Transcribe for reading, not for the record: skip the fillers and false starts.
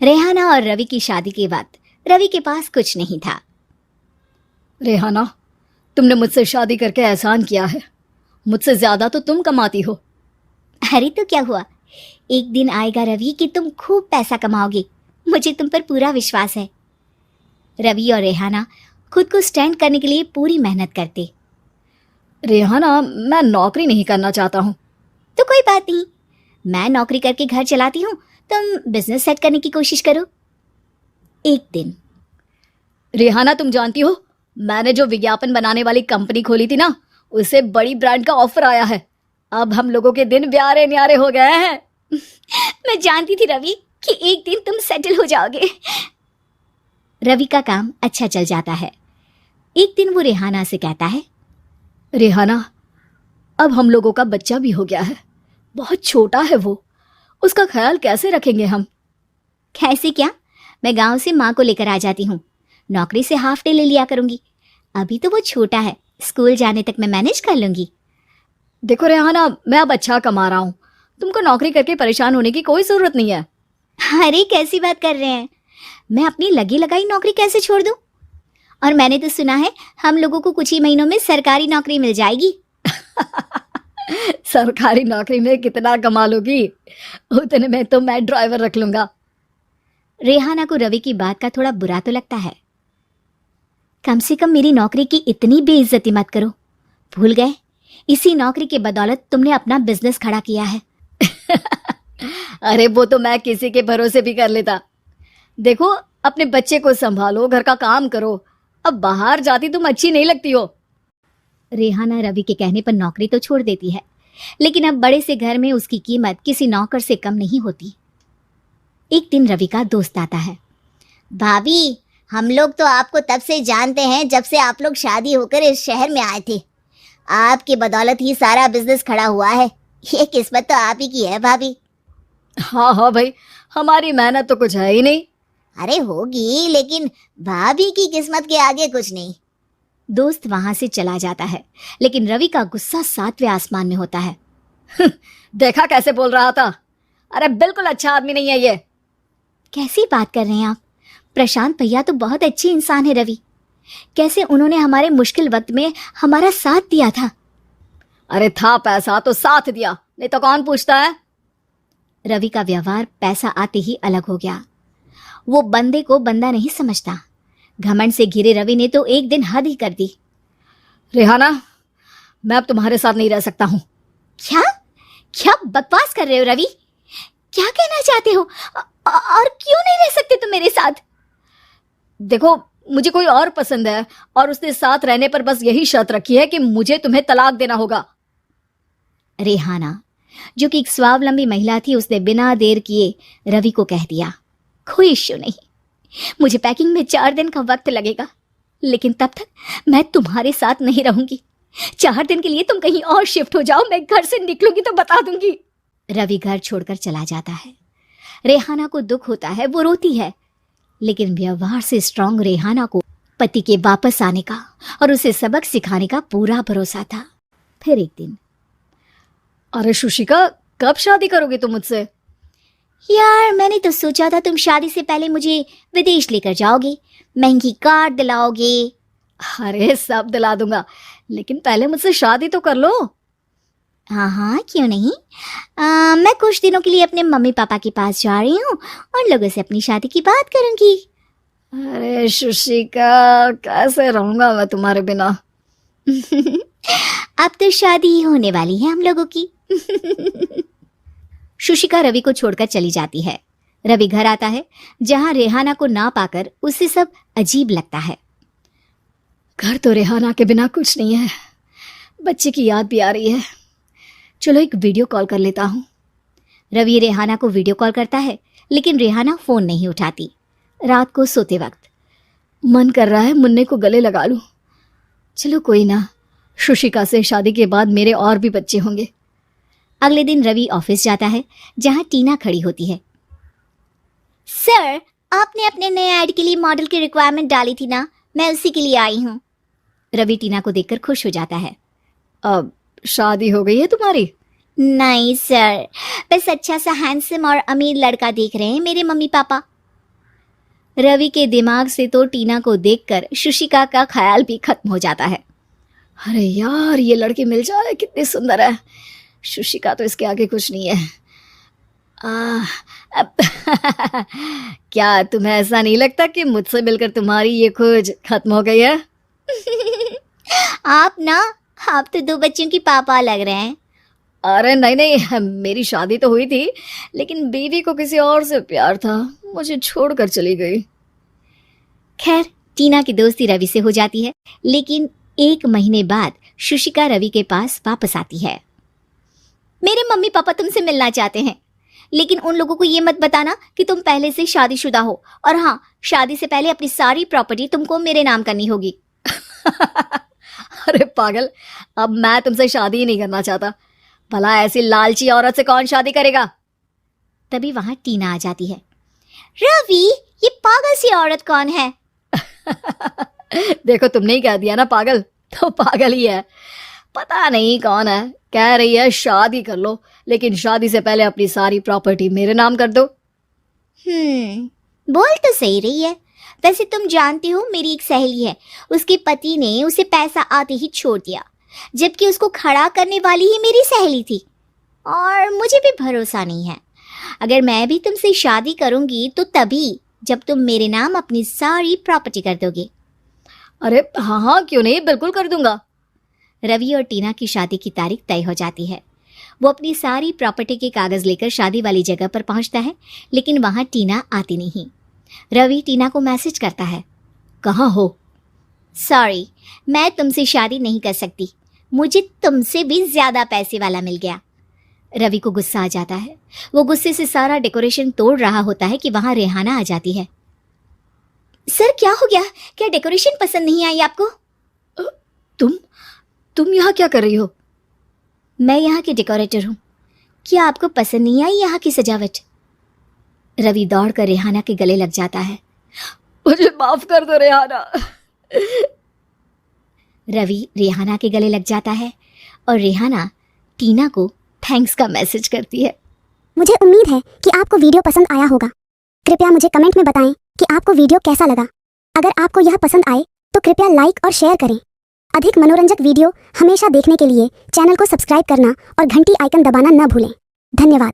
रेहाना और रवि की शादी के बाद रवि के पास कुछ नहीं था। रेहाना, तुमने मुझसे शादी करके एहसान किया है। मुझसे ज्यादा तो तुम कमाती हो। अरे तो क्या हुआ, एक दिन आएगा रवि कि तुम खूब पैसा कमाओगे। मुझे तुम पर पूरा विश्वास है। रवि और रेहाना खुद को स्टैंड करने के लिए पूरी मेहनत करते। रेहाना, मैं नौकरी नहीं करना चाहता हूँ। तो कोई बात नहीं, मैं नौकरी करके घर चलाती हूँ, तुम बिजनेस सेट करने की कोशिश करो। एक दिन। रेहाना, तुम जानती हो, मैंने जो विज्ञापन बनाने वाली कंपनी खोली थी ना, उसे बड़ी ब्रांड का ऑफर आया है। अब हम लोगों के दिन प्यारे न्यारे हो गए हैं। मैं जानती थी रवि कि एक दिन तुम सेटल हो जाओगे। रवि का काम अच्छा चल जाता है। एक दिन वो रेहाना से कहता है, रेहाना, अब हम लोगों का बच्चा भी हो गया है। बहुत छोटा है वो, उसका ख्याल कैसे रखेंगे हम? कैसे क्या, मैं गांव से माँ को लेकर आ जाती हूँ। नौकरी से हाफ डे ले लिया करूंगी। अभी तो वो छोटा है, स्कूल जाने तक मैं मैनेज कर लूंगी। देखो रेहाना, मैं अब अच्छा कमा रहा हूँ। तुमको नौकरी करके परेशान होने की कोई जरूरत नहीं है। अरे कैसी बात कर रहे हैं, मैं अपनी लगी लगाई नौकरी कैसे छोड़ दूं? और मैंने तो सुना है हम लोगों को कुछ ही महीनों में सरकारी नौकरी मिल जाएगी। सरकारी नौकरी में कितना कमा लोगी? उतने में तो मैं ड्राइवर रख लूंगा। रेहाना को रवि की बात का थोड़ा बुरा तो लगता है। कम से कम मेरी नौकरी की इतनी बेइज्जती मत करो। भूल गए, इसी नौकरी के बदौलत तुमने अपना बिजनेस खड़ा किया है। अरे वो तो मैं किसी के भरोसे भी कर लेता। देखो, अपने बच्चे को संभालो, घर का काम करो। अब बाहर जाती तुम अच्छी नहीं लगती हो। रेहाना रवि के कहने पर नौकरी तो छोड़ देती है, लेकिन अब बड़े से घर में उसकी कीमत किसी नौकर से कम नहीं होती। एक दिन रवि का दोस्त आता है। भाभी, हम लोग तो आपको तब से जानते हैं जब से आप लोग शादी होकर इस शहर में आए थे। आपकी बदौलत ही सारा बिजनेस खड़ा हुआ है। ये किस्मत तो आप ही की है भाभी। हाँ हाँ भाई, हमारी मेहनत तो कुछ है ही नहीं। अरे होगी, लेकिन भाभी की किस्मत के आगे कुछ नहीं। दोस्त वहां से चला जाता है, लेकिन रवि का गुस्सा 7वें आसमान में होता है। देखा कैसे बोल रहा था? अरे बिल्कुल अच्छा आदमी नहीं है ये। कैसी बात कर रहे हैं आप? प्रशांत भैया तो बहुत अच्छे इंसान है रवि। कैसे उन्होंने हमारे मुश्किल वक्त में हमारा साथ दिया था। अरे था पैसा तो साथ दिया, नहीं तो कौन पूछता है। रवि का व्यवहार पैसा आते ही अलग हो गया। वो बंदे को बंदा नहीं समझता। घमंड से घिरे रवि ने तो एक दिन हद ही कर दी। रेहाना, मैं अब तुम्हारे साथ नहीं रह सकता हूँ। क्या क्या बकवास कर रहे हो रवि? क्या कहना चाहते हो? और क्यों नहीं रह सकते तुम मेरे साथ? देखो, मुझे कोई और पसंद है और उसने साथ रहने पर बस यही शर्त रखी है कि मुझे तुम्हें तलाक देना होगा। रेहाना, जो कि एक स्वावलंबी महिला थी, उसने बिना देर किए रवि को कह दिया, कोई इश्यू नहीं, मुझे पैकिंग में 4 दिन का वक्त लगेगा, लेकिन तब तक मैं तुम्हारे साथ नहीं रहूंगी। 4 दिन के लिए तुम कहीं और शिफ्ट हो जाओ, मैं घर से निकलूंगी तो बता दूंगी। रवि घर छोड़कर चला जाता है। रेहाना को दुख होता है, वो रोती है, लेकिन व्यवहार से स्ट्रांग रेहाना को पति के वापस आने का और उसे सबक सिखाने का पूरा भरोसा था। फिर एक दिन, अरे शुशिका, कब शादी करोगे तुम मुझसे? यार मैंने तो सोचा था तुम शादी से पहले मुझे विदेश लेकर जाओगे, महंगी कार दिलाओगे। अरे सब दिला दूंगा, लेकिन पहले मुझसे शादी तो कर लो। हाँ हाँ, क्यों नहीं। मैं कुछ दिनों के लिए अपने मम्मी पापा के पास जा रही हूँ और लोगों से अपनी शादी की बात करूंगी। अरे शुशिका, कैसे रहूंगा मैं तुम्हारे बिना? अब तो शादी ही होने वाली है हम लोगों की। शुशिका रवि को छोड़कर चली जाती है। रवि घर आता है, जहां रेहाना को ना पाकर उसे सब अजीब लगता है। घर तो रेहाना के बिना कुछ नहीं है। बच्चे की याद भी आ रही है। चलो एक वीडियो कॉल कर लेता हूँ। रवि रेहाना को वीडियो कॉल करता है, लेकिन रेहाना फोन नहीं उठाती। रात को सोते वक्त मन कर रहा है मुन्ने को गले लगा लूं। चलो कोई ना, शुशिका से शादी के बाद मेरे और भी बच्चे होंगे। अगले दिन रवि ऑफिस जाता है, जहां टीना खड़ी होती है। सर, आपने अपने नए ऐड के लिए मॉडल की रिक्वायरमेंट डाली थी ना, मैं उसी के लिए आई हूँ। रवि टीना को देखकर खुश हो जाता है। अब शादी हो गई है तुम्हारी? नहीं सर, बस अच्छा सा हैंडसम और अमीर लड़का देख रहे हैं मेरे मम्मी पापा। रवि के दिमाग से तो टीना को देखकर शुशिका का ख्याल भी खत्म हो जाता है। अरे यार, ये लड़की मिल जाए कितनी सुंदर है। शुशिका तो इसके आगे कुछ नहीं है। अब क्या तुम्हें ऐसा नहीं लगता कि मुझसे मिलकर तुम्हारी ये खोज खत्म हो गई है? आप तो 2 बच्चों की पापा लग रहे हैं। अरे नहीं नहीं, मेरी शादी तो हुई थी, लेकिन बीवी को किसी और से प्यार था, मुझे छोड़कर चली गई। खैर, टीना की दोस्ती रवि से हो जाती है, लेकिन 1 महीने बाद शुशिका रवि के पास वापस आती है। मेरे मम्मी पापा तुमसे मिलना चाहते हैं, लेकिन उन लोगों को ये मत बताना कि तुम पहले से शादीशुदा हो, और हाँ, शादी से पहले अपनी सारी प्रॉपर्टी तुमको मेरे नाम करनी होगी। अरे पागल, अब मैं तुमसे शादी ही नहीं करना चाहता। भला ऐसी लालची औरत से कौन शादी करेगा? तभी वहां टीना आ जाती है। रवि, ये पागल सी औरत कौन है? देखो, तुमने ही कह दिया ना पागल, तो पागल ही है। पता नहीं कौन है, कह रही है शादी कर लो, लेकिन शादी से पहले अपनी सारी प्रॉपर्टी मेरे नाम कर दो। बोल तो सही रही है। वैसे तुम जानते हो, मेरी एक सहेली है, उसके पति ने उसे पैसा आते ही छोड़ दिया, जबकि उसको खड़ा करने वाली ही मेरी सहेली थी। और मुझे भी भरोसा नहीं है। अगर मैं भी तुमसे शादी करूंगी तो तभी जब तुम मेरे नाम अपनी सारी प्रॉपर्टी कर दोगे। अरे हाँ हाँ, क्यों नहीं, बिल्कुल कर दूंगा। रवि और टीना की शादी की तारीख तय हो जाती है। वो अपनी सारी प्रॉपर्टी के कागज लेकर शादी वाली जगह पर पहुंचता है, लेकिन वहां टीना आती नहीं। रवि टीना को मैसेज करता है, कहाँ हो? सॉरी, मैं तुमसे शादी नहीं कर सकती, मुझे तुमसे भी ज्यादा पैसे वाला मिल गया। रवि को गुस्सा आ जाता है। वो गुस्से से सारा डेकोरेशन तोड़ रहा होता है कि वहां रेहाना आ जाती है। सर, क्या हो गया? क्या डेकोरेशन पसंद नहीं आई आपको? तुम यहाँ क्या कर रही हो? मैं यहाँ की डेकोरेटर हूँ। क्या आपको पसंद नहीं आई यहाँ की सजावट? रवि दौड़कर रेहाना के गले लग जाता है। मुझे माफ कर दो रेहाना। रवि रेहाना के गले लग जाता है और रेहाना टीना को थैंक्स का मैसेज करती है। मुझे उम्मीद है कि आपको वीडियो पसंद आया होगा। कृपया मुझे कमेंट में बताएं कि आपको वीडियो कैसा लगा। अगर आपको यह पसंद आए तो कृपया लाइक और शेयर करें। अधिक मनोरंजक वीडियो हमेशा देखने के लिए चैनल को सब्सक्राइब करना और घंटी आइकन दबाना न भूलें। धन्यवाद।